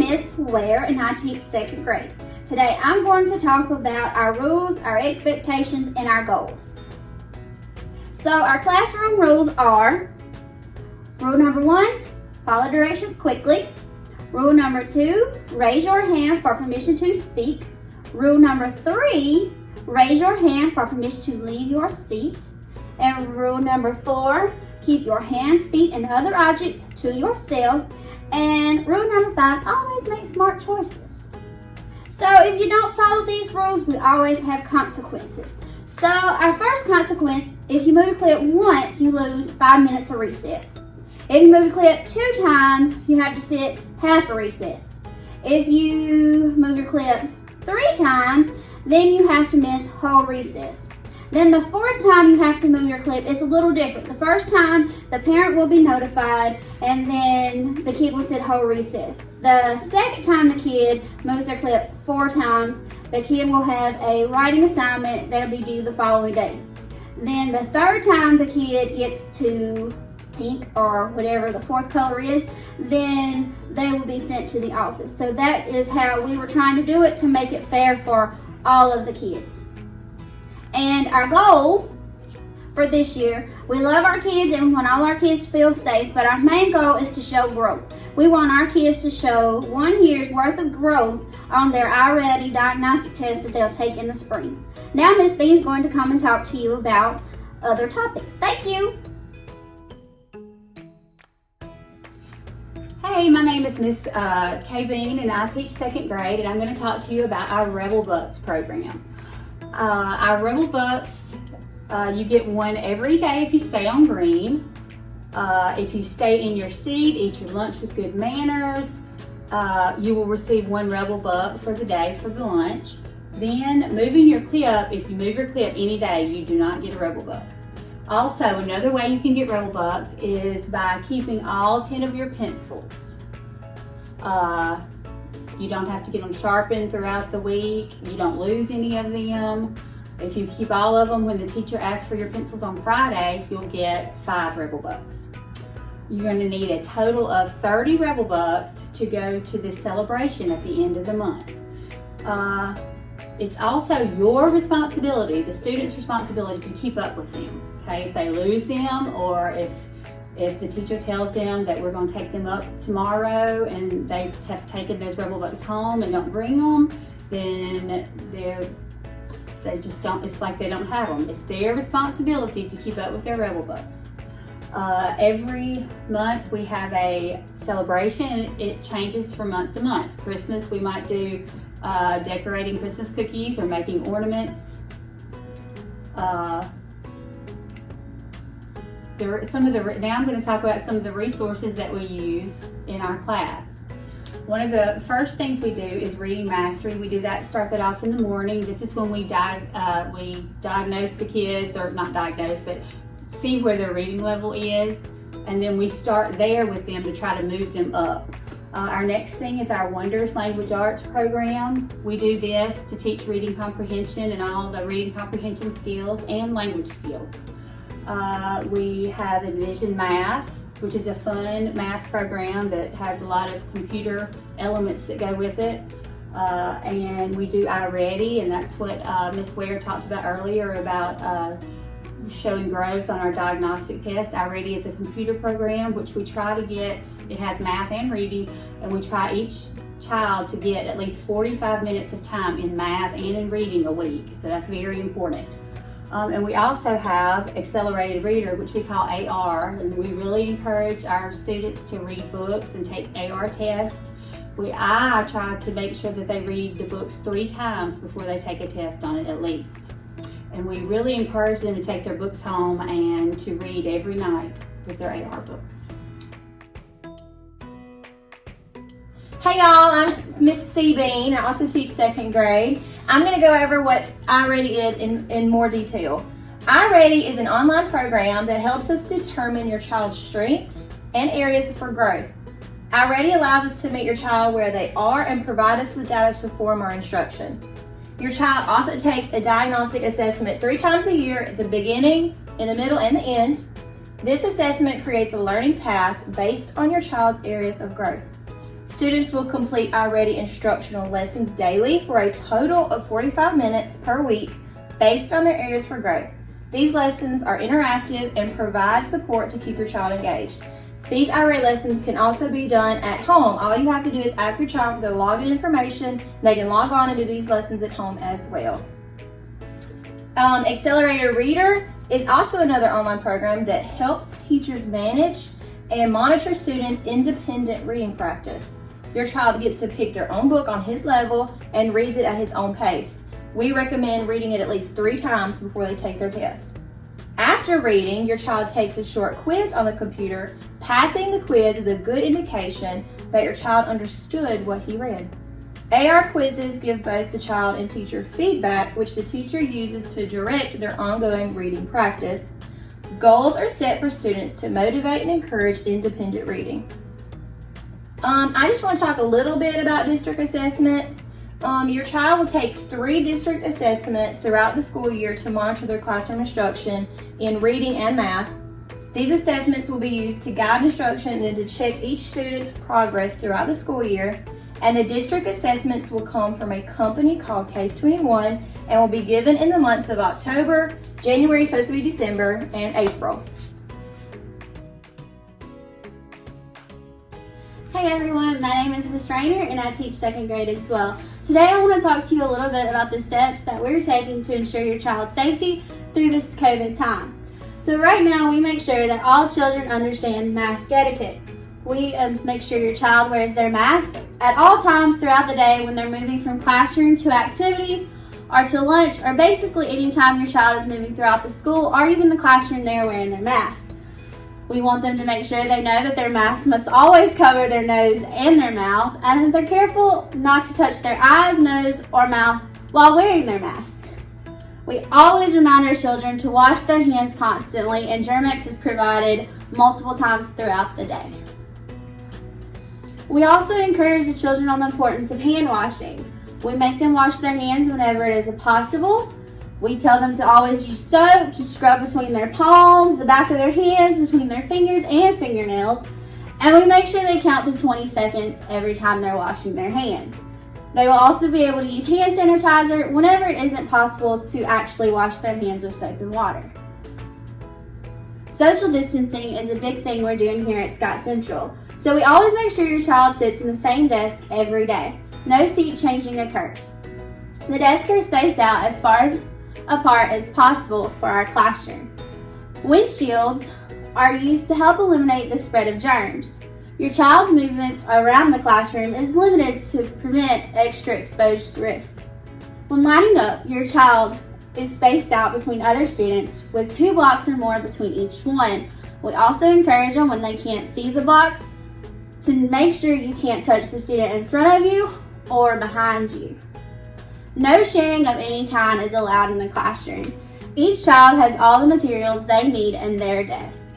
Miss Ware and I teach second grade. Today I'm going to talk about our rules, our expectations, and our goals. So our classroom rules are: rule number 1, follow directions quickly. Rule number 2, raise your hand for permission to speak. Rule number 3, raise your hand for permission to leave your seat. And rule number 4, keep your hands, feet, and other objects to yourself. And rule number 5, always make smart choices. So if you don't follow these rules, we always have consequences. So our first consequence, if you move a clip once, you lose 5 minutes of recess. If you move a clip 2 times, you have to sit half a recess. If you move your clip 3 times, then you have to miss whole recess. Then the 4th time you have to move your clip is a little different. The first time, the parent will be notified, and then the kid will sit whole recess. The second time the kid moves their clip 4 times, the kid will have a writing assignment that'll be due the following day. Then the 3rd time the kid gets to pink or whatever the 4th color is, then they will be sent to the office. So that is how we were trying to do it to make it fair for all of the kids. And our goal for this year, we love our kids and we want all our kids to feel safe, but our main goal is to show growth. We want our kids to show 1 year's worth of growth on their iReady diagnostic test that they'll take in the spring. Now Miss B is going to come and talk to you about other topics. Thank you. Hey, my name is Miss Kay Bean and I teach second grade, and I'm going to talk to you about our Rebel Bucks program. Our Rebel Bucks, you get one every day if you stay on green. If you stay in your seat, eat your lunch with good manners, you will receive 1 Rebel Buck for the day for the lunch. Then moving your clip, if you move your clip any day, you do not get a Rebel Buck. Also, another way you can get Rebel Bucks is by keeping all 10 of your pencils. You don't have to get them sharpened throughout the week. You don't lose any of them. If you keep all of them, when the teacher asks for your pencils on Friday, you'll get 5 Rebel Bucks. You're going to need a total of 30 Rebel Bucks to go to the celebration at the end of the month. It's also your responsibility, the student's responsibility, to keep up with them. Okay, if they lose them, or if the teacher tells them that we're going to take them up tomorrow and they have taken those Rebel Bucks home and don't bring them, then they just don't, it's like they don't have them. It's their responsibility to keep up with their Rebel Bucks. Every month we have a celebration, and it changes from month to month. Christmas, we might do decorating Christmas cookies or making ornaments. Now I'm going to talk about some of the resources that we use in our class. One of the first things we do is reading mastery. We do that, start that off in the morning. This is when we diagnose the kids, or not diagnose, but see where their reading level is. And then we start there with them to try to move them up. Our next thing is our Wonders Language Arts program. We do this to teach reading comprehension and all the reading comprehension skills and language skills. We have Envision Math, which is a fun math program that has a lot of computer elements that go with it. And we do iReady, and that's what Miss Ware talked about earlier about showing growth on our diagnostic test. iReady is a computer program which we try to get, it has math and reading, and we try each child to get at least 45 minutes of time in math and in reading a week, so that's very important. And we also have Accelerated Reader, which we call AR, and we really encourage our students to read books and take AR tests. I try to make sure that they read the books 3 times before they take a test on it at least. And we really encourage them to take their books home and to read every night with their AR books. Hey y'all, I'm Miss C. Bean. I also teach second grade. I'm going to go over what iReady is in more detail. iReady is an online program that helps us determine your child's strengths and areas for growth. iReady allows us to meet your child where they are and provide us with data to form our instruction. Your child also takes a diagnostic assessment 3 times a year at the beginning, in the middle, and the end. This assessment creates a learning path based on your child's areas of growth. Students will complete iReady instructional lessons daily for a total of 45 minutes per week based on their areas for growth. These lessons are interactive and provide support to keep your child engaged. These iReady lessons can also be done at home. All you have to do is ask your child for their login information. They can log on and do these lessons at home as well. Accelerator Reader is also another online program that helps teachers manage and monitor students' independent reading practice. Your child gets to pick their own book on his level and reads it at his own pace. We recommend reading it at least 3 times before they take their test. After reading, your child takes a short quiz on the computer. Passing the quiz is a good indication that your child understood what he read. AR quizzes give both the child and teacher feedback, which the teacher uses to direct their ongoing reading practice. Goals are set for students to motivate and encourage independent reading. I just want to talk a little bit about district assessments. Your child will take 3 district assessments throughout the school year to monitor their classroom instruction in reading and math. These assessments will be used to guide instruction and to check each student's progress throughout the school year. And the district assessments will come from a company called Case 21 and will be given in the months of October, January is supposed to be December, and April. Hey everyone, my name is Miss Rayner and I teach 2nd grade as well. Today I want to talk to you a little bit about the steps that we're taking to ensure your child's safety through this COVID time. So right now we make sure that all children understand mask etiquette. We make sure your child wears their mask at all times throughout the day when they're moving from classroom to activities or to lunch, or basically anytime your child is moving throughout the school or even the classroom, they're wearing their mask. We want them to make sure they know that their mask must always cover their nose and their mouth, and that they're careful not to touch their eyes, nose, or mouth while wearing their mask. We always remind our children to wash their hands constantly, and Germ-X is provided multiple times throughout the day. We also encourage the children on the importance of hand washing. We make them wash their hands whenever it is possible. We tell them to always use soap to scrub between their palms, the back of their hands, between their fingers and fingernails. And we make sure they count to 20 seconds every time they're washing their hands. They will also be able to use hand sanitizer whenever it isn't possible to actually wash their hands with soap and water. Social distancing is a big thing we're doing here at Scott Central. So we always make sure your child sits in the same desk every day. No seat changing occurs. The desks are spaced out as far apart as possible for our classroom. Windshields are used to help eliminate the spread of germs. Your child's movements around the classroom is limited to prevent extra exposure risk. When lining up, your child is spaced out between other students with 2 blocks or more between each one. We also encourage them when they can't see the box to make sure you can't touch the student in front of you or behind you. No sharing of any kind is allowed in the classroom. Each child has all the materials they need in their desk.